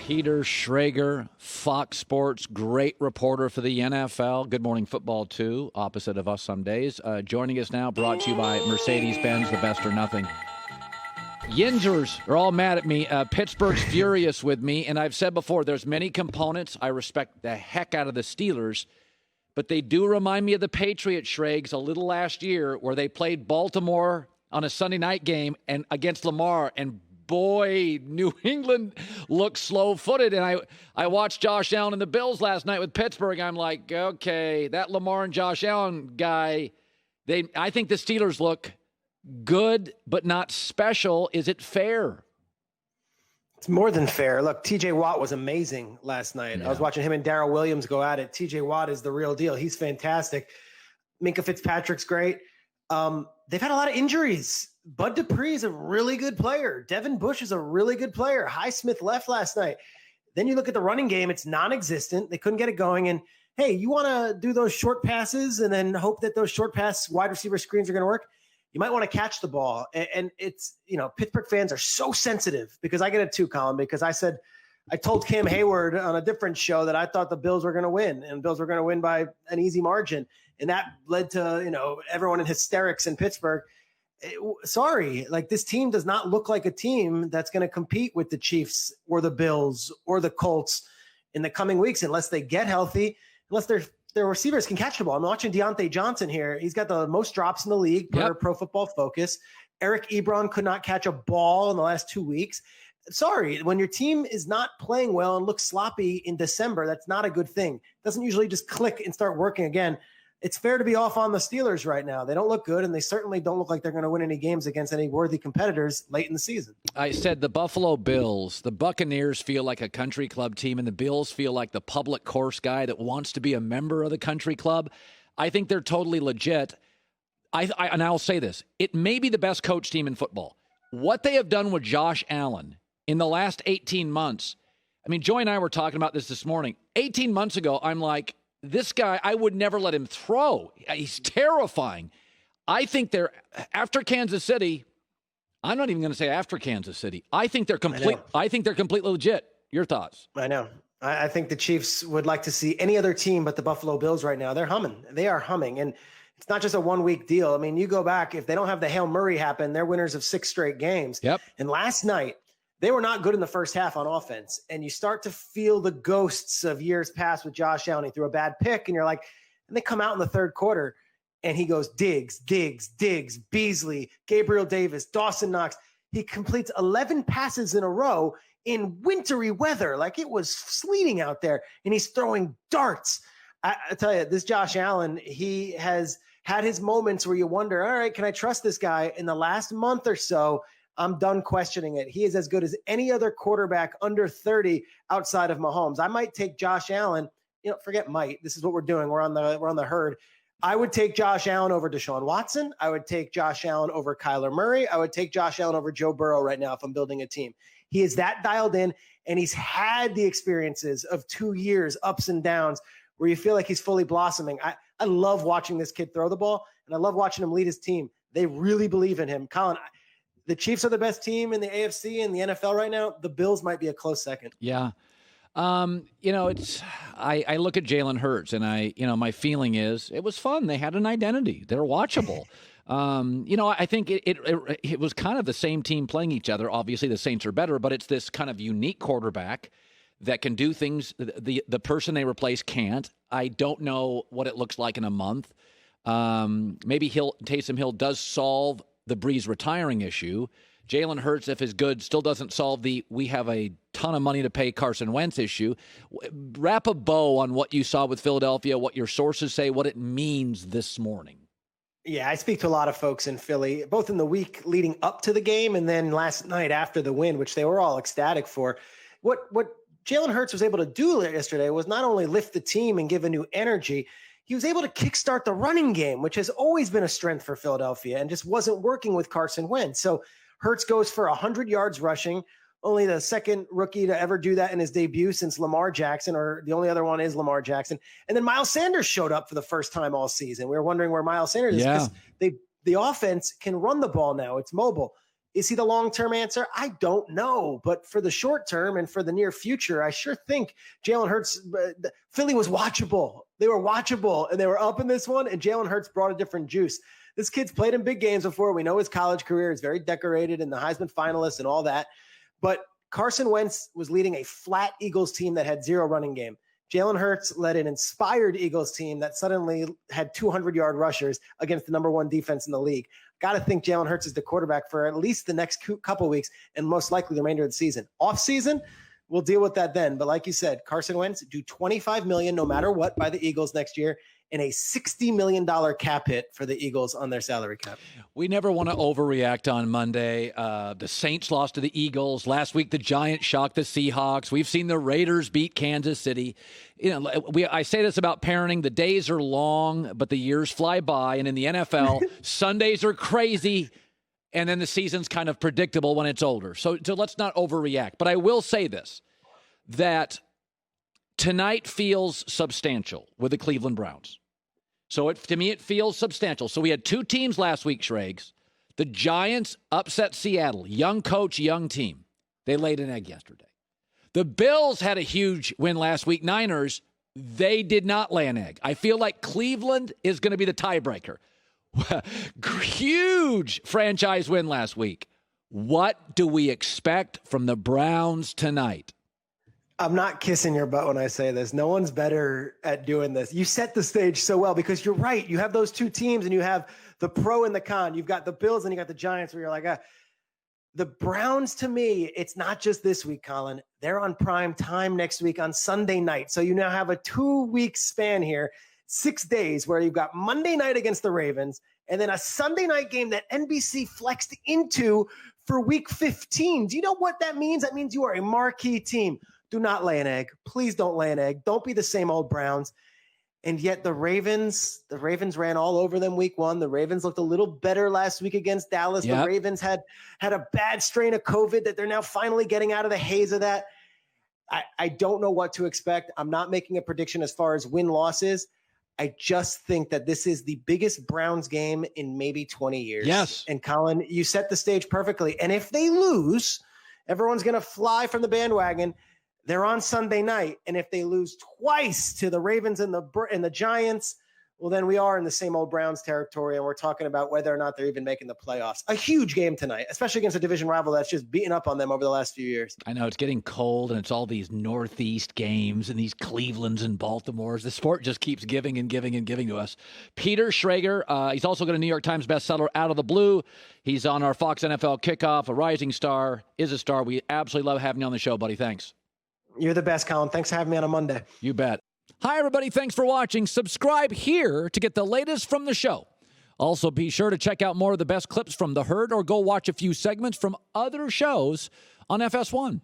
Peter Schrager, Fox Sports, great reporter for the NFL. Good Morning Football, too, opposite of us some days. Joining us now, brought to you by Mercedes-Benz, the best or nothing. Yinzers are all mad at me. Pittsburgh's furious with me, and I've said before, there's many components. I respect the heck out of the Steelers, but they do remind me of the Patriots, Schrags, a little last year where they played Baltimore on a Sunday night game and against Lamar, and boy, New England looked slow-footed. And I watched Josh Allen and the Bills last night with Pittsburgh. I'm like, okay, that Lamar and Josh Allen guy, I think the Steelers look good but not special. Is it fair? It's more than fair. Look, T.J. Watt was amazing last night. Yeah. I was watching him and Darrell Williams go at it. T.J. Watt is the real deal. He's fantastic. Minkah Fitzpatrick's great. They've had a lot of injuries. Bud Dupree is a really good player. Devin Bush is a really good player. Highsmith left last night. Then you look at the running game, it's non-existent. They couldn't get it going. And, hey, you want to do those short passes and then hope that those short pass wide receiver screens are going to work? You might want to catch the ball. And it's, Pittsburgh fans are so sensitive because I get it too, Colin, because I told Cam Hayward on a different show that I thought the Bills were going to win, and Bills were going to win by an easy margin. And that led to, everyone in hysterics in Pittsburgh. Sorry, this team does not look like a team that's going to compete with the Chiefs or the Bills or the Colts in the coming weeks unless they get healthy, unless their receivers can catch the ball. I'm watching Deontay Johnson here. He's got the most drops in the league per Pro Football Focus. Eric Ebron could not catch a ball in the last 2 weeks. Sorry, when your team is not playing well and looks sloppy in December, that's not a good thing. It doesn't usually just click and start working again. It's fair to be off on the Steelers right now. They don't look good, and they certainly don't look like they're going to win any games against any worthy competitors late in the season. I said the Buffalo Bills, the Buccaneers feel like a country club team, and the Bills feel like the public course guy that wants to be a member of the country club. I think they're totally legit. And I'll say this. It may be the best coach team in football. What they have done with Josh Allen in the last 18 months, I mean, Joy and I were talking about this morning. 18 months ago, I'm like, this guy, I would never let him throw. He's terrifying. I think they're after Kansas City. I'm not even going to say after Kansas City. I think they're complete. I think they're completely legit. Your thoughts? I know. I think the Chiefs would like to see any other team but the Buffalo Bills right now. They're humming. They are humming. And it's not just a 1 week deal. I mean, you go back, if they don't have the Hail Murray happen, they're winners of 6 straight games. Yep. And last night, they were not good in the first half on offense. And you start to feel the ghosts of years past with Josh Allen. He threw a bad pick, and you're like, and they come out in the third quarter, and he goes Diggs, Beasley, Gabriel Davis, Dawson Knox. He completes 11 passes in a row in wintry weather. Like it was sleeting out there, and he's throwing darts. I tell you, this Josh Allen, he has had his moments where you wonder, all right, can I trust this guy? In the last month or so, I'm done questioning it. He is as good as any other quarterback under 30 outside of Mahomes. I might take Josh Allen, forget might. This is what we're doing. We're on the herd. I would take Josh Allen over Deshaun Watson. I would take Josh Allen over Kyler Murray. I would take Josh Allen over Joe Burrow right now if I'm building a team. He is that dialed in, and he's had the experiences of 2 years, ups and downs, where you feel like he's fully blossoming. I love watching this kid throw the ball, and I love watching him lead his team. They really believe in him. Colin, the Chiefs are the best team in the AFC and the NFL right now. The Bills might be a close second. Yeah. I look at Jalen Hurts, and my feeling is it was fun. They had an identity. They're watchable. I think it was kind of the same team playing each other. Obviously, the Saints are better, but it's this kind of unique quarterback that can do things the person they replace can't. I don't know what it looks like in a month. Maybe Taysom Hill does solve the Breeze retiring issue. Jalen Hurts, if is good, still doesn't solve we have a ton of money to pay Carson Wentz issue. Wrap a bow on what you saw with Philadelphia, what your sources say, what it means this morning. Yeah, I speak to a lot of folks in Philly, both in the week leading up to the game and then last night after the win, which they were all ecstatic for. What Jalen Hurts was able to do yesterday was not only lift the team and give a new energy, he was able to kickstart the running game, which has always been a strength for Philadelphia and just wasn't working with Carson Wentz. So Hurts goes for 100 yards rushing, only the second rookie to ever do that in his debut since Lamar Jackson, or the only other one is Lamar Jackson. And then Miles Sanders showed up for the first time all season. We were wondering where Miles Sanders is because the offense can run the ball now. It's mobile. Is he the long-term answer? I don't know. But for the short term and for the near future, I sure think Jalen Hurts, Philly was watchable. They were watchable, and they were up in this one, and Jalen Hurts brought a different juice. This kid's played in big games before. We know his college career is very decorated and the Heisman finalist and all that. But Carson Wentz was leading a flat Eagles team that had zero running game. Jalen Hurts led an inspired Eagles team that suddenly had 200-yard rushers against the number one defense in the league. Got to think Jalen Hurts is the quarterback for at least the next couple weeks and most likely the remainder of the season. Off season, we'll deal with that then. But like you said, Carson Wentz do $25 million no matter what by the Eagles next year, and a $60 million cap hit for the Eagles on their salary cap. We never want to overreact on Monday. The Saints lost to the Eagles. Last week, the Giants shocked the Seahawks. We've seen the Raiders beat Kansas City. I say this about parenting. The days are long, but the years fly by. And in the NFL, Sundays are crazy, and then the season's kind of predictable when it's older. So let's not overreact. But I will say this, that tonight feels substantial with the Cleveland Browns. So to me, it feels substantial. So we had two teams last week, Schrags. The Giants upset Seattle. Young coach, young team. They laid an egg yesterday. The Bills had a huge win last week. Niners, they did not lay an egg. I feel like Cleveland is going to be the tiebreaker. Huge franchise win last week. What do we expect from the Browns tonight? I'm not kissing your butt when I say this. No one's better at doing this. You set the stage so well because you're right. You have those two teams and you have the pro and the con. You've got the Bills and you got the Giants where you're like, the Browns, to me, it's not just this week, Colin. They're on prime time next week on Sunday night. So you now have a 2-week span here, 6 days where you've got Monday night against the Ravens and then a Sunday night game that NBC flexed into for week 15. Do you know what that means? That means you are a marquee team. Do not lay an egg. Please don't lay an egg. Don't be the same old Browns. And yet the Ravens ran all over them week one. The Ravens looked a little better last week against Dallas. Yep. The Ravens had a bad strain of COVID that they're now finally getting out of the haze of that. I don't know what to expect. I'm not making a prediction as far as win-losses. I just think that this is the biggest Browns game in maybe 20 years. Yes. And Colin, you set the stage perfectly. And if they lose, everyone's going to fly from the bandwagon. They're on Sunday night, and if they lose twice to the Ravens and the Giants, well, then we are in the same old Browns territory, and we're talking about whether or not they're even making the playoffs. A huge game tonight, especially against a division rival that's just beaten up on them over the last few years. I know it's getting cold, and it's all these Northeast games and these Clevelands and Baltimores. The sport just keeps giving and giving and giving to us. Peter Schrager, he's also got a New York Times bestseller, Out of the Blue. He's on our Fox NFL Kickoff, a rising star, is a star. We absolutely love having you on the show, buddy. Thanks. You're the best, Colin. Thanks for having me on a Monday. You bet. Hi, everybody. Thanks for watching. Subscribe here to get the latest from the show. Also, be sure to check out more of the best clips from The Herd or go watch a few segments from other shows on FS1.